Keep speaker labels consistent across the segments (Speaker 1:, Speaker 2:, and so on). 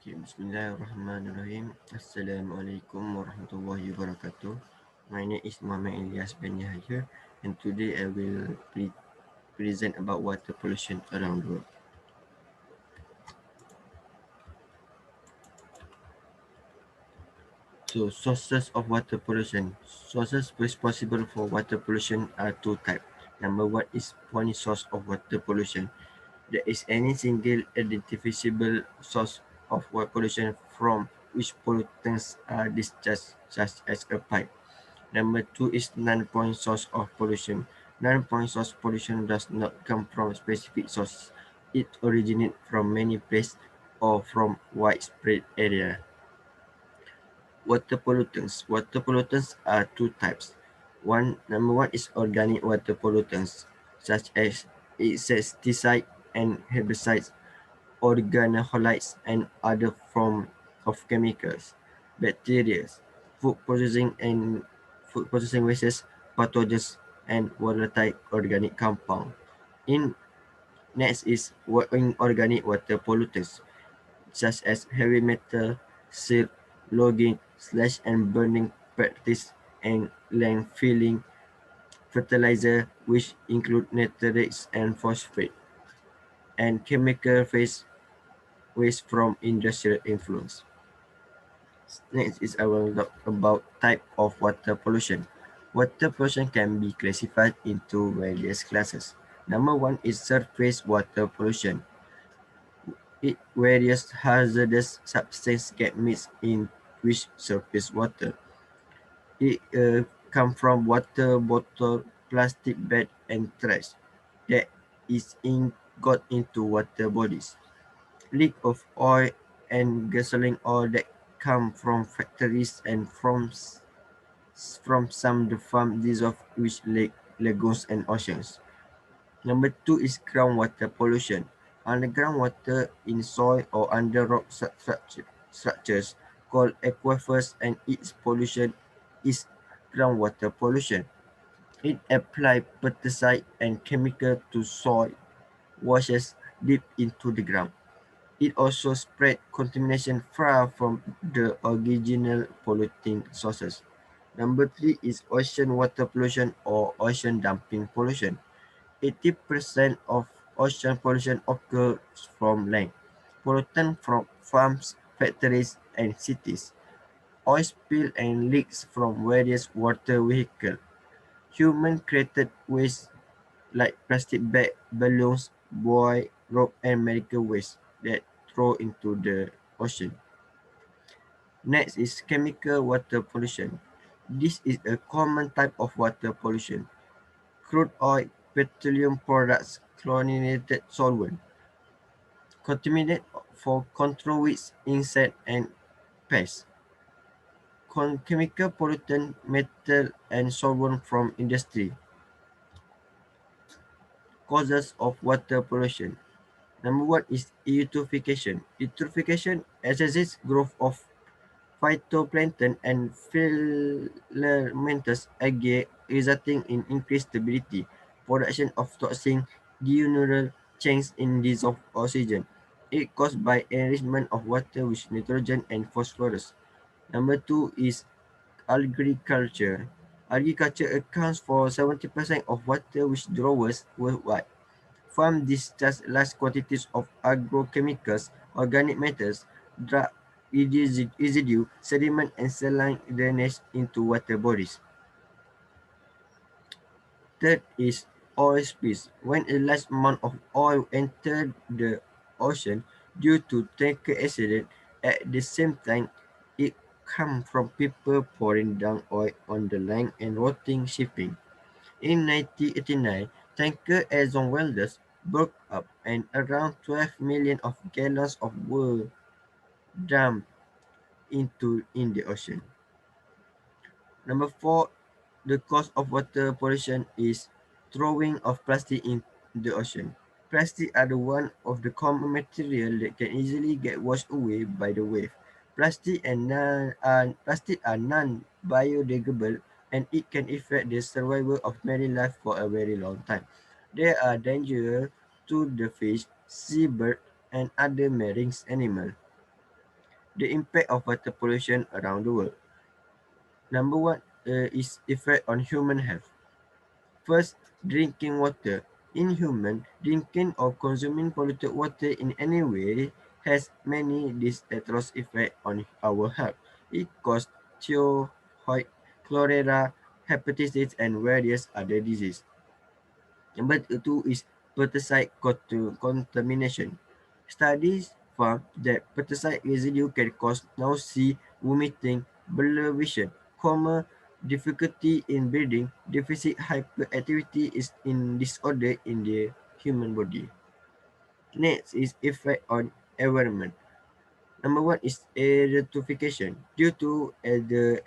Speaker 1: Okay, Bismillahirrahmanirrahim. Assalamualaikum warahmatullahi wabarakatuh. My name is Muhammad Ilyas bin Yahya, and today I will present about water pollution around the world. So, sources of water pollution. Sources responsible for water pollution are two types. Number one is point source of water pollution. There is any single identifiable source of water pollution from which pollutants are discharged, such as a pipe. Number two is non-point source of pollution. Non-point source pollution does not come from specific source. It originates from many places or from widespread area. Water pollutants. Water pollutants are two types. Number one is organic water pollutants, such as insecticides and herbicides, organoholides, and other forms of chemicals, bacteria, food processing and food processing wastes, pathogens, and volatile organic compound. In Next is inorganic water pollutants, such as heavy metal, silt, logging, slash and burning practice, and landfilling fertilizer, which include nitrates and phosphate, and chemical waste from industrial influence. Next is I will talk about type of water pollution. Water pollution can be classified into various classes. Number one is surface water pollution. Various hazardous substances get mixed in with surface water. It come from water bottle, plastic bag, and trash that is got into water bodies. Leak of oil and gasoline oil that come from factories and from some the farm dissolve which lagoons and oceans. Number two is groundwater pollution. Underground water in soil or under rock structures called aquifers, and its pollution is groundwater pollution. It applies pesticide and chemical to soil, washes deep into the ground. It also spread contamination far from the original polluting sources. Number three is ocean water pollution or ocean dumping pollution. 80% of ocean pollution occurs from land. Pollutant from farms, factories, and cities. Oil spill and leaks from various water vehicles. Human-created waste like plastic bag, balloons, buoy, rope, and medical waste that throw into the ocean. Next is chemical water pollution. This is a common type of water pollution. Crude oil, petroleum products, chlorinated solvent, contaminate for control weeds, insect, and pests. Chemical pollutant, metal, and solvent from industry. Causes of water pollution. Number one is eutrophication. Eutrophication excessive growth of phytoplankton and filamentous algae, resulting in increased stability, production of toxin, diurnal change in dissolved oxygen. It caused by enrichment of water with nitrogen and phosphorus. Number two is agriculture. Agriculture accounts for 70% of water withdrawals worldwide. Farm discharge large quantities of agrochemicals, organic matters, drug residue, sediment, and saline drainage into water bodies. Third is oil spills. When a large amount of oil enters the ocean due to tanker accident, at the same time, it comes from people pouring down oil on the line and rotting shipping. In 1989, tanker Exxon Valdez broke up and around 12 million of gallons of were dumped into in the ocean. Number four, the cause of water pollution is throwing of plastic in the ocean. Plastic are the one of the common material that can easily get washed away by the wave. Plastic are non-biodegradable, and it can affect the survival of marine life for a very long time. They are dangerous to the fish, seabird, and other marine animals. The impact of water pollution around the world. Number one is effect on human health. First, drinking water. In human, drinking or consuming polluted water in any way has many disastrous effects on our health. It causes typhoid, cholera, hepatitis, and various other diseases. Number two is pesticide contamination. Studies found that pesticide residue can cause nausea, vomiting, blurred vision, coma, difficulty in breathing, deficit hyperactivity is in disorder in the human body. Next is effect on environment. Number one is eutrophication. Due to the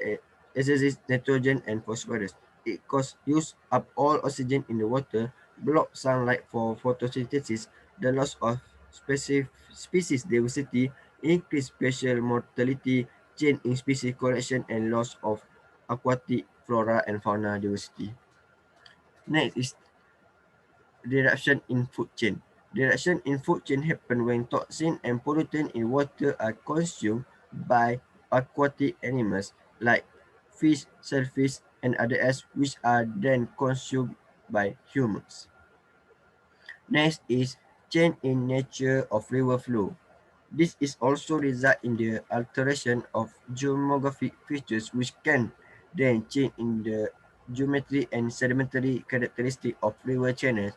Speaker 1: excessive nitrogen and phosphorus, it causes use up all oxygen in the water, block sunlight for photosynthesis, the loss of species diversity, increase spatial mortality, change in species collection, and loss of aquatic flora and fauna diversity. Next is reduction in food chain. Reduction in food chain happen when toxin and pollutant in water are consumed by aquatic animals like fish, shellfish, and other eggs, which are then consumed by humans. Next is change in nature of river flow. This is also result in the alteration of geomorphic features which can then change in the geometry and sedimentary characteristic of river channels,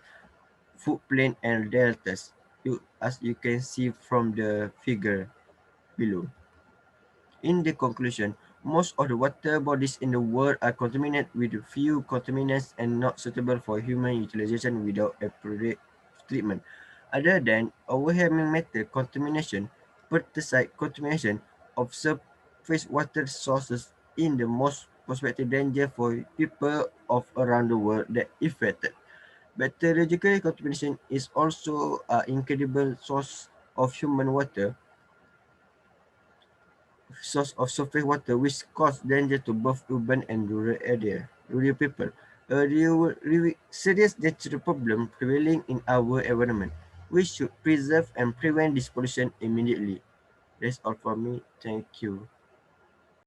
Speaker 1: footplane and deltas, as you can see from the figure below. In the conclusion, most of the water bodies in the world are contaminated with few contaminants and not suitable for human utilization without appropriate treatment. Other than overwhelming metal contamination, pesticide contamination of surface water sources in the most prospective danger for people of around the world that affected. Bacteriological contamination is also an incredible source of surface water which cause danger to both urban and rural people. A serious natural problem prevailing in our environment. We should preserve and prevent this pollution immediately. That's all for me. Thank you.